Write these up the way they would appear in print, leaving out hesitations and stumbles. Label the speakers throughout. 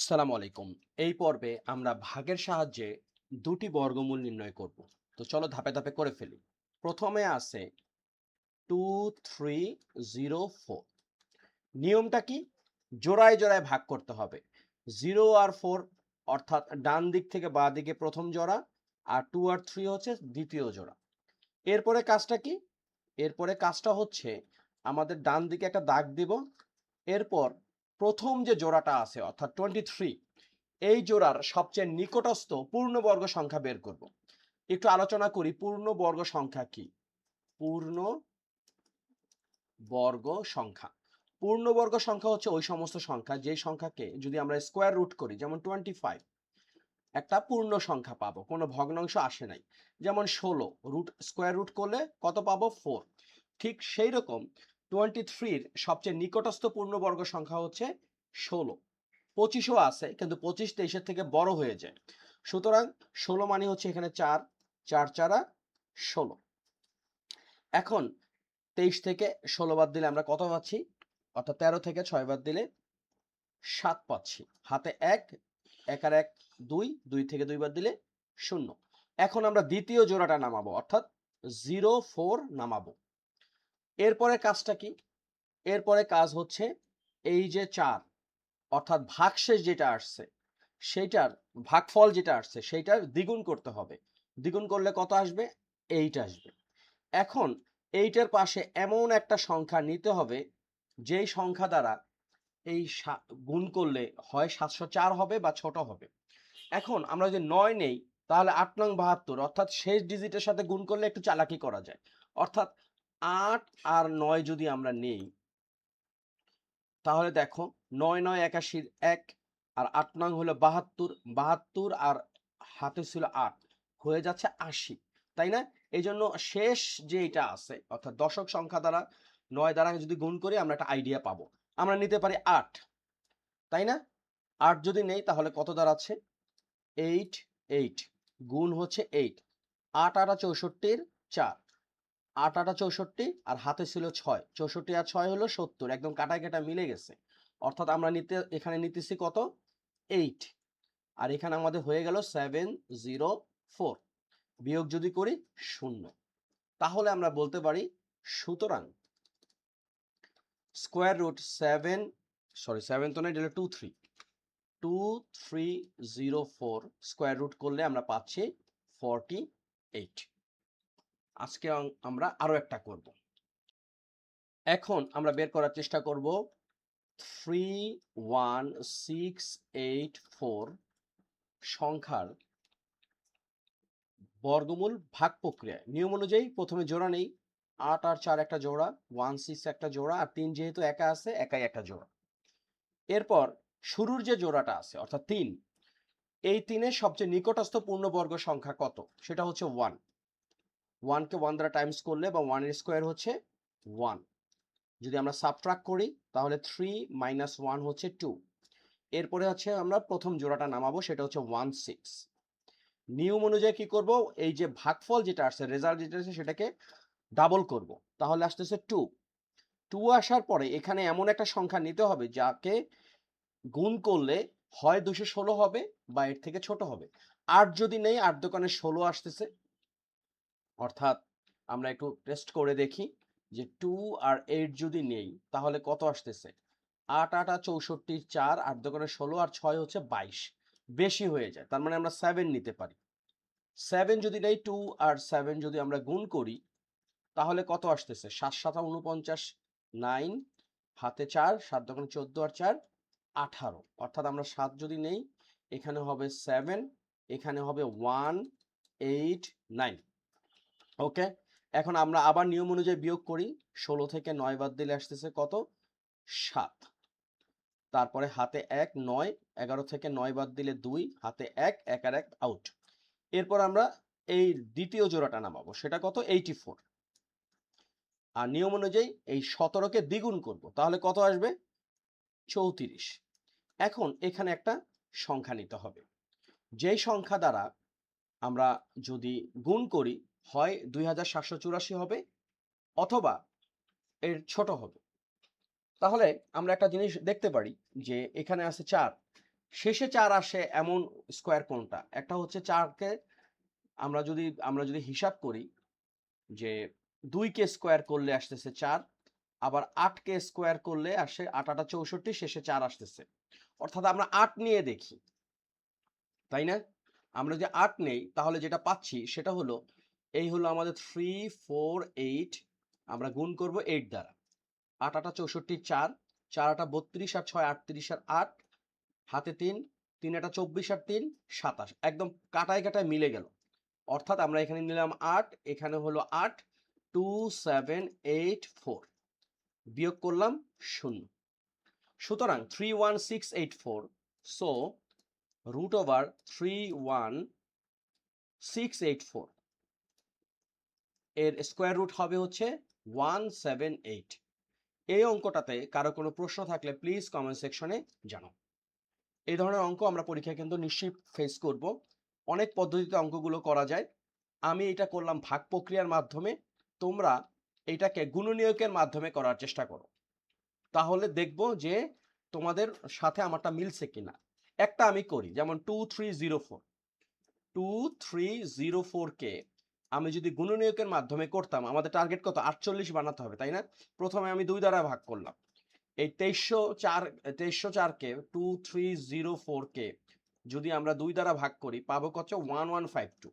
Speaker 1: আসসালামু আলাইকুম। এই পর্বে আমরা ভাগের সাহায্যে দুটি বর্গমূল নির্ণয় করব। তো চলো ধাপে ধাপে করে ফেলি। প্রথমে আছে 2304। নিয়মটা কি? জোড়ায় জোড়ায় ভাগ করতে হবে। 0 আর 4 অর্থাৎ ডান দিক থেকে বাঁ দিকে প্রথম জোড়া, আর 2 আর 3 হচ্ছে দ্বিতীয় জোড়া। এরপরে কাজটা কি? এরপরে কাজটা হচ্ছে আমাদের ডান দিকে একটা দাগ দিব। এরপর প্রথম যে জোড়াটা আছে অর্থাৎ 23, এই জোড়ার সবচেয়ে নিকটস্থ পূর্ণবর্গ সংখ্যা বের করব। একটু আলোচনা করি পূর্ণবর্গ সংখ্যা কি। পূর্ণ বর্গ সংখ্যা, পূর্ণবর্গ সংখ্যা হচ্ছে ওই সমস্ত সংখ্যা যেই সংখ্যাকে যদি আমরা স্কোয়ার রুট করি, যেমন 25 একটা পূর্ণ সংখ্যা পাবো, কোনো ভগ্নাংশ আসে নাই। যেমন 16 রুট স্কোয়ার রুট করলে কত পাবো? 4। ঠিক সেই রকম 23-র সবচেয়ে নিকটস্থ পূর্ণবর্গ সংখ্যা হচ্ছে 16। 25ও আছে, কিন্তু 25 23-এর থেকে বড় হয়ে যায়। সুতরাং 16 মানে হচ্ছে এখানে 4, 4 4 16। এখন 23 থেকে 16 বাদ দিলে আমরা কত পাচ্ছি? অর্থাৎ 13 থেকে 6 বাদ দিলে 7 পাচ্ছি। হাতে 1, 1 আর 1 2, 2 থেকে 2 বাদ দিলে 0। এখন আমরা দ্বিতীয় জোড়াটা নামাবো, অর্থাৎ 04 নামাবো। এরপরে কাজটা কি? এরপরে কাজ হচ্ছে এই যে 4 অর্থাৎ ভাগশেষ যেটা আসছে সেইটার ভাগফল যেটা আসছে সেইটার দ্বিগুণ করতে হবে। দ্বিগুণ করলে কত আসবে? 8 আসবে। এখন এইটার পাশে এমন একটা সংখ্যা নিতে হবে যেই সংখ্যা দ্বারা এই গুণ করলে হয় 704 হবে বা ছোট হবে। এখন আমরা যদি 9 নেই, তাহলে 8 নং 72 অর্থাৎ শেষ ডিজিটের সাথে গুণ করলে একটু চালাকি করা যায়। অর্থাৎ 8 আর 9 যদি আমরা নেই, তাহলে দেখো 9 9 81 1, আর 8 নং হলো 72, 72 আর হাতে ছিল 8, হয়ে যাচ্ছে 80, তাই না? এই জন্য শেষ যে এটা আছে অর্থাৎ দশক সংখ্যা দ্বারা 9 দ্বারা যদি গুণ করি আমরা একটা আইডিয়া পাবো। আমরা নিতে পারি 8, তাই না? 8 যদি নেই তাহলে কত দাঁড়াচ্ছে? 8 8 গুণ হচ্ছে 8, 8 8 64 4, 8 8 64 আর হাতে ছিল 6, 64 আর 6 হলো 70, একদম কাটায় কাটা মিলে গেছে। অর্থাৎ আমরা এখানে নিতেছি কত? 8, আর এখানে আমাদের হয়ে গেল 704। বিয়োগ যদি করি 0। তাহলে আমরা বলতে পারি সুতরাং স্কোয়ার রুট 7 তো নয়, এটা 2304 স্কোয়ার রুট করলে আমরা পাচ্ছি 48। আজকে আমরা আরো একটা করব। এখন আমরা বের করার চেষ্টা করব 31684 সংখ্যার বর্গমূল ভাগ প্রক্রিয়ায়। নিয়ম অনুযায়ী প্রথমে জোড়া নেই। 8 আর 4 একটা জোড়া, 16 একটা জোড়া, আর 3 যেহেতু একা আছে একাই একটা জোড়া। এরপর শুরুর যে জোড়াটা আছে অর্থাৎ 3, এই 3-এর সবচেয়ে নিকটস্থ পূর্ণবর্গ সংখ্যা কত? সেটা হচ্ছে 1। 1 কে 1 দ্বারা টাইমস করলে বা 1 এর স্কোয়ার হচ্ছে 1। যদি আমরা সাবট্রাক্ট করি তাহলে 3 মাইনাস 1 হচ্ছে 2। এরপরে হচ্ছে আমরা প্রথম জোড়াটা নামাবো, সেটা হচ্ছে 16। নিয়ম অনুযায়ী কি করব? এই যে ভাগফল যেটা আসছে, রেজাল্ট যেটা আছে সেটাকে ডাবল করব, তাহলে আসতেছে 2। 2 আসার পরে এখানে এমন একটা সংখ্যা নিতে হবে যাকে গুণ করলে হয় 216 হবে বা এর থেকে ছোট হবে। 8 যদি নেই, 8 দোকানে 16 আসতেছে, অর্থাৎ আমরা একটু টেস্ট করে দেখি যে 2 আর 8 যদি নেই তাহলে কত আসতেছে? 8 8 আর 64 4, 8 দোকানে 16 আর 6 হচ্ছে 22, বেশি হয়ে যায়। তার মানে আমরা 7 নিতে পারি। 7 যদি নেই, 2 আর 7 যদি আমরা গুণ করি তাহলে কত আসতেছে? 7 7 49, 9, হাতে 4, 7 দোকানে 14 আর 4 18, অর্থাৎ আমরা 7 যদি নেই এখানে হবে 7, এখানে হবে 1 8 9। ওকে, এখন আমরা আবার নিয়ম অনুযায়ী বিয়োগ করি। 16 থেকে 9 বাদ দিলে আসতেছে কত? 7। তারপরে হাতে 1 9, 11 থেকে 9 বাদ দিলে 2, হাতে 1 1 আর 1 আউট। এরপর আমরা এই দ্বিতীয় জোড়াটা নামাবো, সেটা কত? 84। আর নিয়ম অনুযায়ী এই 17কে দ্বিগুণ করব, তাহলে কত আসবে? 34। এখন এখানে একটা সংখ্যা নিতে হবে যেই সংখ্যা দ্বারা আমরা যদি গুণ করি হয় 2784 হবে অথবা এর ছোট হবে। তাহলে আমরা একটা জিনিস দেখতে পারি যে এখানে আছে 4, শেষে 4 আসে এমন স্কোয়ার কোনটা? একটা হচ্ছে 4কে আমরা যদি হিসাব করি যে 2 কে স্কোয়ার করলে আসতেছে 4, আবার 8 কে স্কোয়ার করলে আসে 8 8 64, শেষে 4 আসতেছে। অর্থাৎ আমরা 8 নিয়ে দেখি, তাই না? আমরা যদি 8 নেই তাহলে যেটা পাচ্ছি সেটা হলো এই হলো আমাদের 3 4 8, আমরা গুণ করব 8 দ্বারা। 8 8 64, 4 4 8 32 আর 6 38 আর 8, হাতে 3 3 8 24 আর 3 27, একদম কাটায় কাটায় মিলে গেল। অর্থাৎ আমরা এখানে নিলাম 8, এখানে হলো 8, 2 7 8 4, বিয়োগ করলাম 0। সুতরাং 31684, সো root over 31684 এর স্কোয়ার রুট হবে হচ্ছে 178। এই অঙ্কটাতে কারো কোনো প্রশ্ন থাকলে প্লিজ কমেন্ট সেকশনে জানাও। এই ধরনের অঙ্ক আমরা পরীক্ষায় কিন্তু নিশ্চয়ই ফেস করব। অনেক পদ্ধতিতে অঙ্কগুলো করা যায়। আমি এটা করলাম ভাগ প্রক্রিয়ার মাধ্যমে, তোমরা এটাকে গুণনীয়কের মাধ্যমে করার চেষ্টা করো, তাহলে দেখব যে তোমাদের সাথে আমারটা মিলছে কিনা। একটা আমি করি, যেমন 2304 কে আমি যদি গুণনীয়কের মাধ্যমে করতাম, আমাদের টার্গেট কত? 48 বানাতে হবে, তাই না? প্রথমে আমি 2 দ্বারা ভাগ করলাম। এই 2304 কে 2304 কে যদি আমরা 2 দ্বারা ভাগ করি পাবো কত? 1152।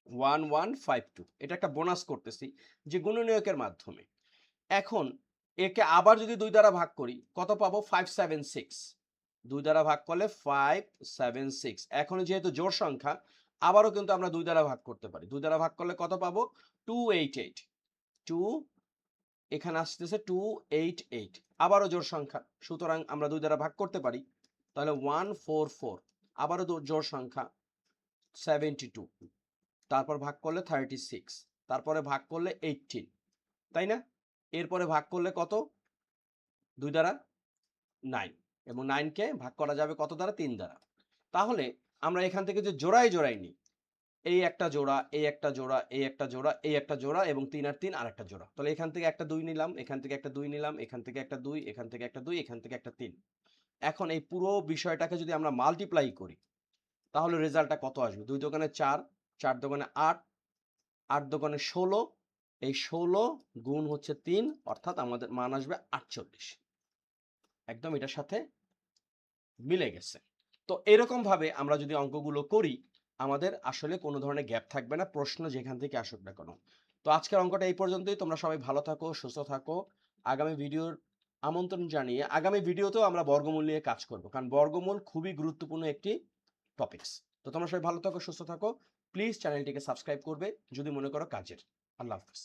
Speaker 1: 1152, এটা একটা বোনাস করতেছি যে গুণনীয়কের মাধ্যমে। এখন একে আবার যদি 2 দ্বারা ভাগ করি কত পাবো? 576। 2 দ্বারা ভাগ করলে 576। এখন যেহেতু জোড় সংখ্যা, আবারও কিন্তু আমরা 2 দ্বারা ভাগ করতে পারি। 2 দ্বারা ভাগ করলে কত পাবো? 288। 2, এখানে আসতেছে 288, আবারও জোড় সংখ্যা, সুতরাং আমরা 2 দ্বারা ভাগ করতে পারি। তাহলে 144, আবারও জোড় সংখ্যা 72, তারপর ভাগ করলে 36, তারপরে ভাগ করলে 18, তাই না? এরপরে ভাগ করলে কত? 2 দ্বারা 9, এবং 9 কে ভাগ করা যাবে কত দ্বারা? 3 দ্বারা। তাহলে আমরা এখান থেকে যে জোড়াই নিই, এই একটা জোড়া, এই একটা জোড়া, এই একটা জোড়া, এই একটা জোড়া, এবং 3 আর 3 আরেকটা জোড়া। তাহলে এখান থেকে একটা 2 নিলাম, এখান থেকে একটা 2 নিলাম, এখান থেকে একটা 2, এখান থেকে একটা 2, এখান থেকে একটা 3। এখন এই পুরো বিষয়টাকে যদি আমরা মাল্টিপ্লাই করি তাহলে রেজাল্টটা কত আসবে? 2 দোকানে 4, 4 দোকানে 8, 8 দোকানে 16, এই 16 গুণ হচ্ছে 3, অর্থাৎ আমাদের মান আসবে 48। একদম এটার সাথে মিলে গেছে। তো এরকম ভাবে আমরা যদি অঙ্কগুলো করি আমাদের আসলে কোনো ধরনের গ্যাপ থাকবে না, প্রশ্ন যেখান থেকে আসুক না কেন। তো আজকের অঙ্কটা এই পর্যন্তই। তোমরা সবাই ভালো থাকো, সুস্থ থাকো। আগামী ভিডিওর আমন্ত্রণ জানিয়ে আগামী ভিডিওতেও আমরা বর্গমূল নিয়ে কাজ করব, কারণ বর্গমূল খুবই গুরুত্বপূর্ণ একটি টপিকস। তো তোমরা সবাই ভালো থাকো, সুস্থ থাকো। প্লিজ চ্যানেলটিকে সাবস্ক্রাইব করবে যদি মনে করো কাজের। আল্লাহ হাফেজ।